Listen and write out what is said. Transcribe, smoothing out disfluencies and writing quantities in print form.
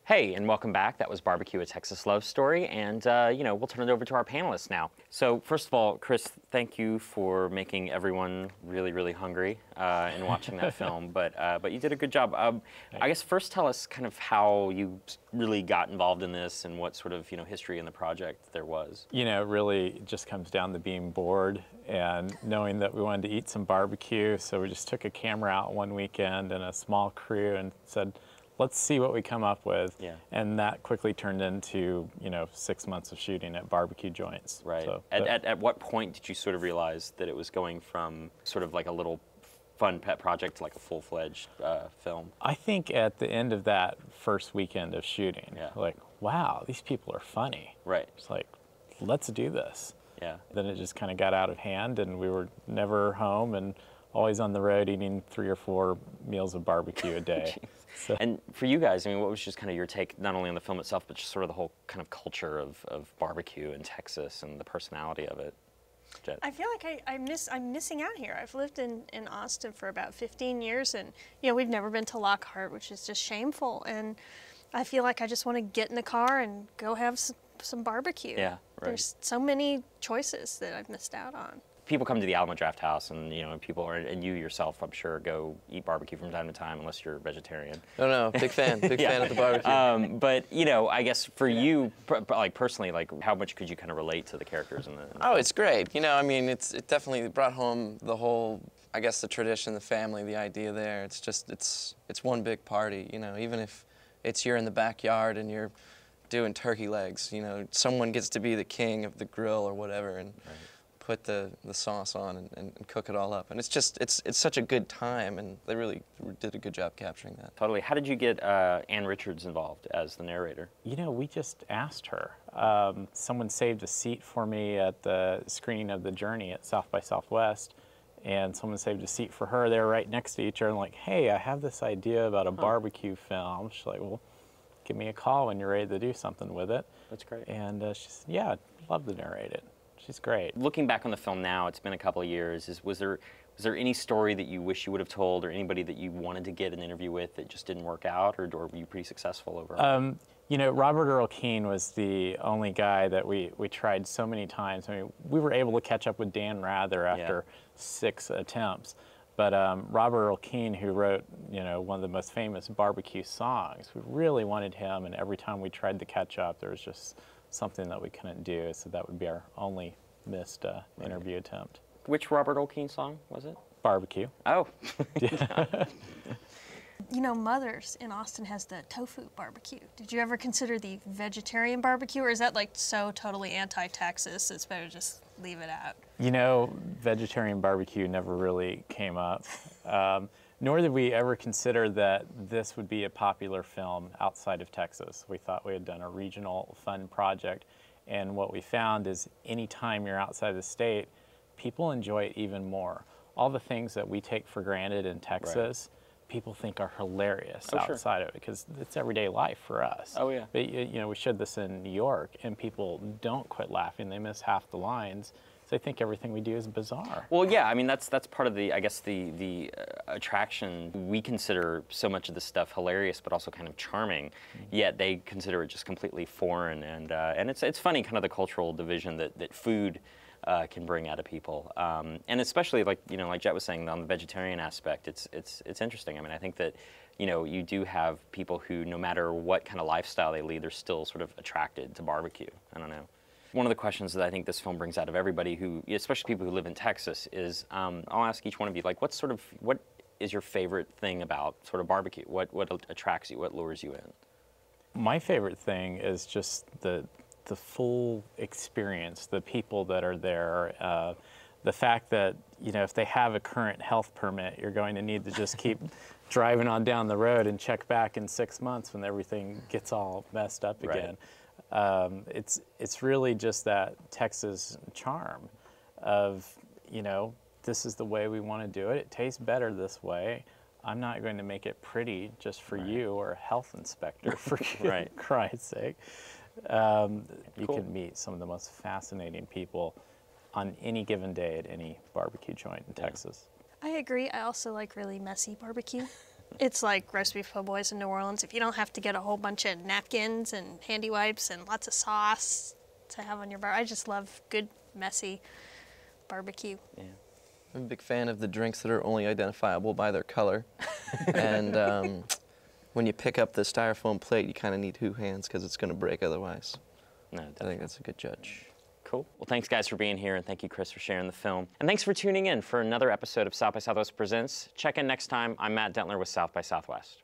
Hey, and welcome back. That was BBQ, a Texas Love Story, and we'll turn it over to our panelists now. So first of all, Chris, thank you for making everyone really, really hungry in watching that film. But you did a good job. I guess first tell us kind of how you really got involved in this and what sort of history in the project there was. It really just comes down to being bored and knowing that we wanted to eat some barbecue. So we just took a camera out one weekend and a small crew and said, let's see what we come up with. Yeah. And that quickly turned into, 6 months of shooting at barbecue joints. Right. So, at what point did you sort of realize that it was going from sort of like a little fun pet project to like a full-fledged film? I think at the end of that first weekend of shooting, like, wow, these people are funny. Right. It's like, let's do this. Yeah. Then it just kind of got out of hand and we were never home and always on the road eating 3 or 4 meals of barbecue a day. So. And for you guys, I mean, what was just kind of your take, not only on the film itself, but just sort of the whole kind of culture of barbecue in Texas and the personality of it? Jet? I feel like I'm missing out here. I've lived in Austin for about 15 years, and we've never been to Lockhart, which is just shameful. And I feel like I just want to get in the car and go have some barbecue. Yeah, right. There's so many choices that I've missed out on. People come to the Alamo Draft House, and people are, and you yourself, I'm sure, go eat barbecue from time to time, unless you're a vegetarian. No, big fan, big fan of the barbecue. But I guess for you, like personally, like how much could you kind of relate to the characters in the? Oh, it's great. I mean, it definitely brought home the whole, I guess, the tradition, the family, the idea there. It's just, it's one big party. Even if it's you're in the backyard and you're doing turkey legs, someone gets to be the king of the grill or whatever, and. Right. Put the sauce on and cook it all up. And it's such a good time, and they really did a good job capturing that. Totally. How did you get Ann Richards involved as the narrator? We just asked her. Someone saved a seat for me at the screening of The Journey at South by Southwest, and someone saved a seat for her. They were right next to each other, and like, hey, I have this idea about a barbecue film. She's like, well, give me a call when you're ready to do something with it. That's great. And she said, yeah, I'd love to narrate it. She's great. Looking back on the film now, it's been a couple of years. Was there any story that you wish you would have told, or anybody that you wanted to get an interview with that just didn't work out, or were you pretty successful overall? Robert Earl Keen was the only guy that we tried so many times. I mean, we were able to catch up with Dan Rather after 6 attempts. But Robert Earl Keen, who wrote, one of the most famous barbecue songs, we really wanted him, and every time we tried to catch up, there was just something that we couldn't do, so that would be our only missed interview attempt. Which Robert Earl Keen song was it? Barbecue. Oh. Mother's in Austin has the tofu barbecue. Did you ever consider the vegetarian barbecue, or is that like so totally anti-Texas it's better to just leave it out? Vegetarian barbecue never really came up. Nor did we ever consider that this would be a popular film outside of Texas. We thought we had done a regional fun project, and what we found is anytime you're outside the state, people enjoy it even more. All the things that we take for granted in Texas, people think are hilarious outside of it, because it's everyday life for us. Oh yeah. But we showed this in New York, and people don't quit laughing. They miss half the lines. So I think everything we do is bizarre. Well, yeah, I mean, that's part of the, I guess, the attraction. We consider so much of this stuff hilarious, but also kind of charming, yet they consider it just completely foreign. And it's funny, kind of the cultural division that food can bring out of people. And especially, like Jet was saying, on the vegetarian aspect, it's interesting. I mean, I think that, you do have people who, no matter what kind of lifestyle they lead, they're still sort of attracted to barbecue. I don't know. One of the questions that I think this film brings out of everybody who, especially people who live in Texas, is I'll ask each one of you, like, what is your favorite thing about sort of barbecue? What attracts you? What lures you in? My favorite thing is just the full experience, the people that are there, the fact that, if they have a current health permit, you're going to need to just keep driving on down the road and check back in 6 months when everything gets all messed up again. It's really just that Texas charm of, this is the way we want to do it. It tastes better this way. I'm not going to make it pretty just for you or a health inspector, for Christ's sake. You can meet some of the most fascinating people on any given day at any barbecue joint in Texas. I agree. I also like really messy barbecue. It's like roast beef po' boys in New Orleans. If you don't have to get a whole bunch of napkins and handy wipes and lots of sauce to have on your bar, I just love good, messy barbecue. Yeah. I'm a big fan of the drinks that are only identifiable by their color. And when you pick up the styrofoam plate, you kind of need two hands because it's going to break otherwise. No, I definitely. think that's a good judge. Cool. Well, thanks guys for being here, and thank you, Chris, for sharing the film. And thanks for tuning in for another episode of South by Southwest Presents. Check in next time. I'm Matt Dentler with South by Southwest.